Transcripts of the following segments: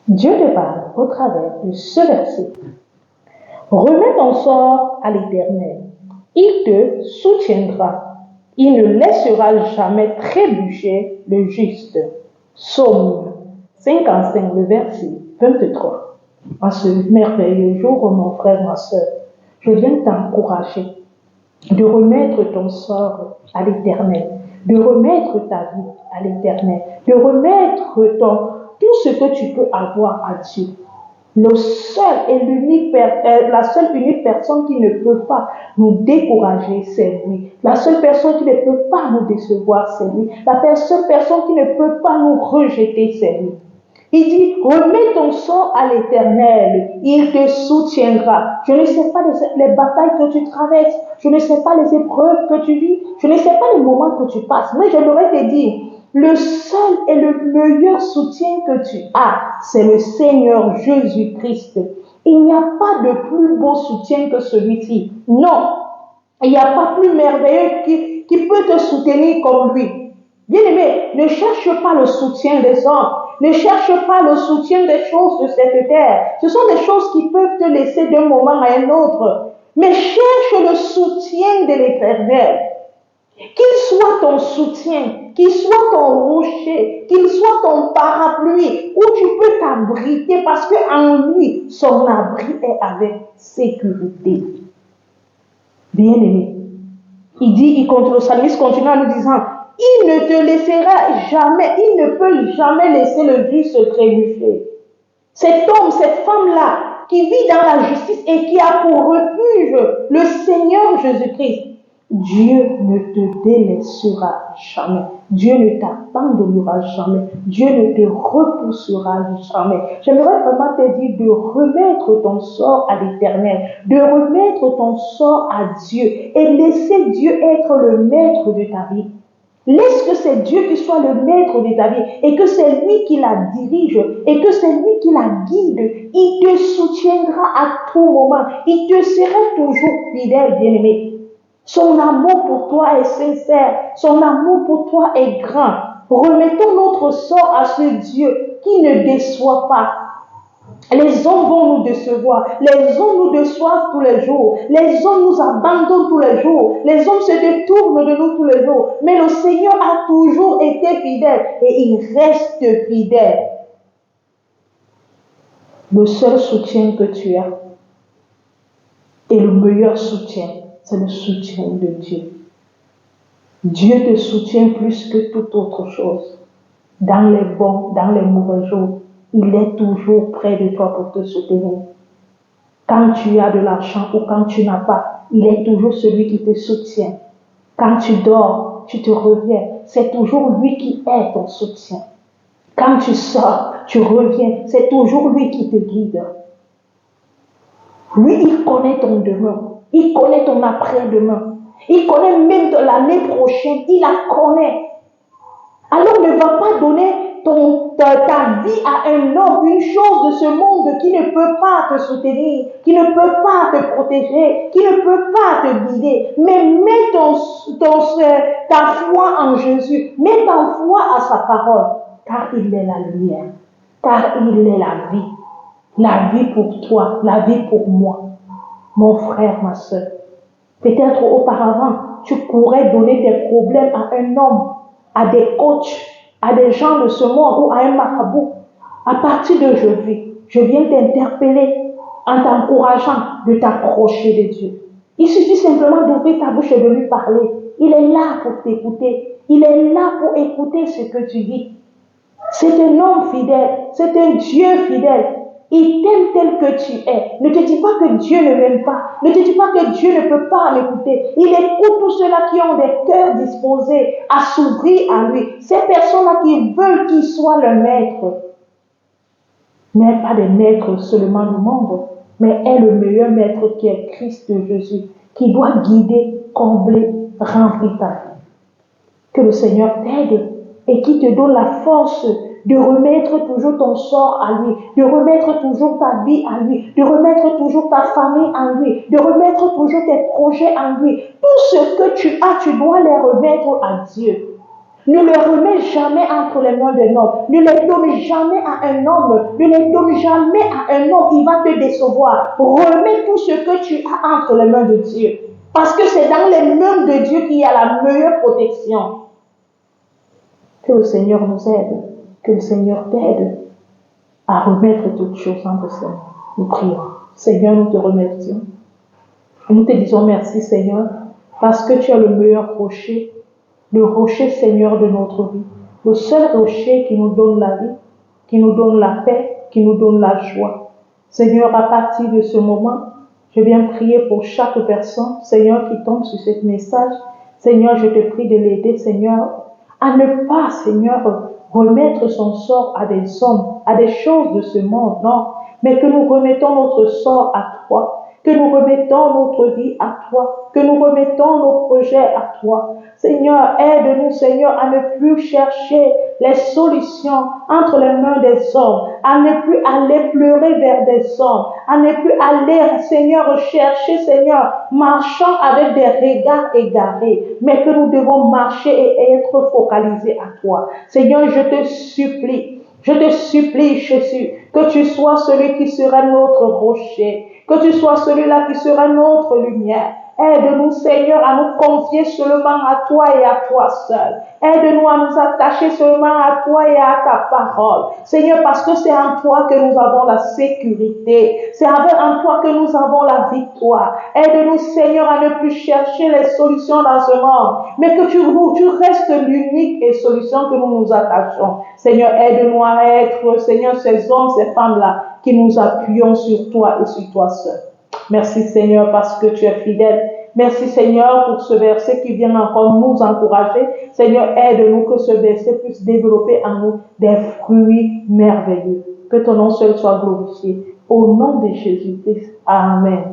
Dieu te parle au travers de ce verset. Remets ton sort à l'Éternel. Il te soutiendra. Il ne laissera jamais trébucher le juste. Psaume 55, le verset 23. En ce merveilleux jour, mon frère, ma soeur, je viens t'encourager de remettre ton sort à l'Éternel, de remettre ta vie à l'Éternel, de remettre tout ce que tu peux avoir à Dieu. Le seul et la seule unique personne qui ne peut pas nous décourager, c'est lui. La seule personne qui ne peut pas nous décevoir, c'est lui. La seule personne qui ne peut pas nous rejeter, c'est lui. Il dit, remets ton sort à l'Éternel, il te soutiendra. Je ne sais pas les batailles que tu traverses, je ne sais pas les épreuves que tu vis, je ne sais pas les moments que tu passes, mais j'aimerais te dire, le seul et le meilleur soutien que tu as, c'est le Seigneur Jésus-Christ. Il n'y a pas de plus beau soutien que celui-ci. Non, il n'y a pas plus merveilleux qui peut te soutenir comme lui. Bien-aimé, ne cherche pas le soutien des hommes. Ne cherche pas le soutien des choses de cette terre. Ce sont des choses qui peuvent te laisser d'un moment à un autre. Mais cherche le soutien de l'Éternel. Qu'il soit ton soutien, qu'il soit ton rocher, qu'il soit ton parapluie, où tu peux t'abriter parce qu'en lui, son abri est avec sécurité. Bien-aimé, le psalmiste continue en nous disant, il ne te laissera jamais, il ne peut jamais laisser le juste se trébucher. Cet homme, cette femme-là, qui vit dans la justice et qui a pour refuge le Seigneur Jésus-Christ, Dieu ne te délaissera jamais. Dieu ne t'abandonnera jamais. Dieu ne te repoussera jamais. J'aimerais vraiment te dire de remettre ton sort à l'Éternel, de remettre ton sort à Dieu et laisser Dieu être le maître de ta vie. Laisse que c'est Dieu qui soit le maître de ta vie et que c'est lui qui la dirige et que c'est lui qui la guide. Il te soutiendra à tout moment. Il te sera toujours fidèle, bien-aimé. Son amour pour toi est sincère. Son amour pour toi est grand. Remettons notre sort à ce Dieu qui ne déçoit pas. Les hommes vont nous décevoir. Les hommes nous déçoivent tous les jours. Les hommes nous abandonnent tous les jours. Les hommes se détournent de nous tous les jours. Mais le Seigneur a toujours été fidèle et il reste fidèle. Le seul soutien que tu as et le meilleur soutien, c'est le soutien de Dieu. Dieu te soutient plus que toute autre chose. Dans les bons, dans les mauvais jours, il est toujours près de toi pour te soutenir. Quand tu as de l'argent ou quand tu n'as pas, il est toujours celui qui te soutient. Quand tu dors, tu te reviens, c'est toujours lui qui est ton soutien. Quand tu sors, tu reviens, c'est toujours lui qui te guide. Lui, il connaît ton demain, il connaît ton après-demain, il connaît même l'année prochaine, il la connaît. Alors ne va pas donner ta vie à un homme, une chose de ce monde qui ne peut pas te soutenir, qui ne peut pas te protéger, qui ne peut pas te guider. Mais mets ta foi en Jésus, mets ta foi à sa parole, car il est la lumière, car il est la vie pour toi, la vie pour moi, mon frère, ma soeur. Peut-être auparavant, tu pourrais donner tes problèmes à un homme, à des coachs, à des gens de ce monde ou à un marabout. À partir d'aujourd'hui, je viens t'interpeller en t'encourageant de t'approcher de Dieu. Il suffit simplement d'ouvrir ta bouche et de lui parler. Il est là pour t'écouter. Il est là pour écouter ce que tu dis. C'est un homme fidèle. C'est un Dieu fidèle. Il t'aime tel que tu es. Ne te dis pas que Dieu ne m'aime pas. Ne te dis pas que Dieu ne peut pas m'écouter. Il écoute tous ceux-là qui ont des cœurs disposés à s'ouvrir à lui. Ces personnes-là qui veulent qu'il soit le maître. N'est pas des maîtres seulement du monde, mais est le meilleur maître qui est Christ Jésus, qui doit guider, combler, remplir ta vie. Que le Seigneur t'aide et qui te donne la force de remettre toujours ton sort à lui, de remettre toujours ta vie à lui, de remettre toujours ta famille à lui, de remettre toujours tes projets à lui. Tout ce que tu as, tu dois les remettre à Dieu. Ne les remets jamais entre les mains d'un homme. Ne les donne jamais à un homme. Ne les donne jamais à un homme. Il va te décevoir. Remets tout ce que tu as entre les mains de Dieu. Parce que c'est dans les mains de Dieu qu'il y a la meilleure protection. Que le Seigneur nous aide. Que le Seigneur t'aide à remettre toutes choses entre ses mains. Nous prions. Seigneur, nous te remercions. Nous te disons merci, Seigneur, parce que tu es le meilleur rocher, le rocher, Seigneur, de notre vie. Le seul rocher qui nous donne la vie, qui nous donne la paix, qui nous donne la joie. Seigneur, à partir de ce moment, je viens prier pour chaque personne, Seigneur, qui tombe sur ce message. Seigneur, je te prie de l'aider, Seigneur, à ne pas, Seigneur, remettre son sort à des hommes, à des choses de ce monde, non, mais que nous remettons notre sort à toi, que nous remettons notre vie à toi, que nous remettons nos projets à toi. Seigneur, aide-nous, Seigneur, à ne plus chercher les solutions entre les mains des hommes, à ne plus aller pleurer vers des hommes, à ne plus aller, Seigneur, chercher, Seigneur, marchant avec des regards égarés, mais que nous devons marcher et être focalisés à toi. Seigneur, je te supplie, Jésus, que tu sois celui qui sera notre rocher, que tu sois celui-là qui sera notre lumière. Aide-nous, Seigneur, à nous confier seulement à toi et à toi seul. Aide-nous à nous attacher seulement à toi et à ta parole. Seigneur, parce que c'est en toi que nous avons la sécurité. C'est en toi que nous avons la victoire. Aide-nous, Seigneur, à ne plus chercher les solutions dans ce monde, mais que tu restes l'unique et solution que nous nous attachons. Seigneur, aide-nous à être, Seigneur, ces hommes, ces femmes-là, qui nous appuyons sur toi et sur toi seul. Merci Seigneur parce que tu es fidèle. Merci Seigneur pour ce verset qui vient encore nous encourager. Seigneur, aide-nous que ce verset puisse développer en nous des fruits merveilleux. Que ton nom seul soit glorifié. Au nom de Jésus-Christ. Amen.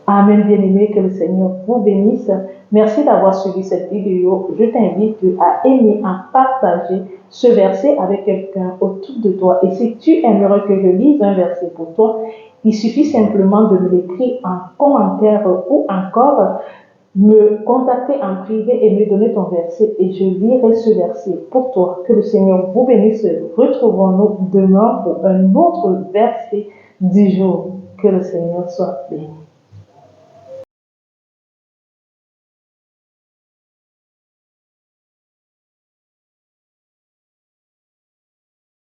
Amen, bien-aimés, que le Seigneur vous bénisse. Merci d'avoir suivi cette vidéo. Je t'invite à aimer, à partager ce verset avec quelqu'un autour de toi. Et si tu aimerais que je lise un verset pour toi, il suffit simplement de me l'écrire en commentaire ou encore me contacter en privé et me donner ton verset et je lirai ce verset pour toi. Que le Seigneur vous bénisse. Retrouvons-nous demain pour un autre verset du jour. Que le Seigneur soit béni.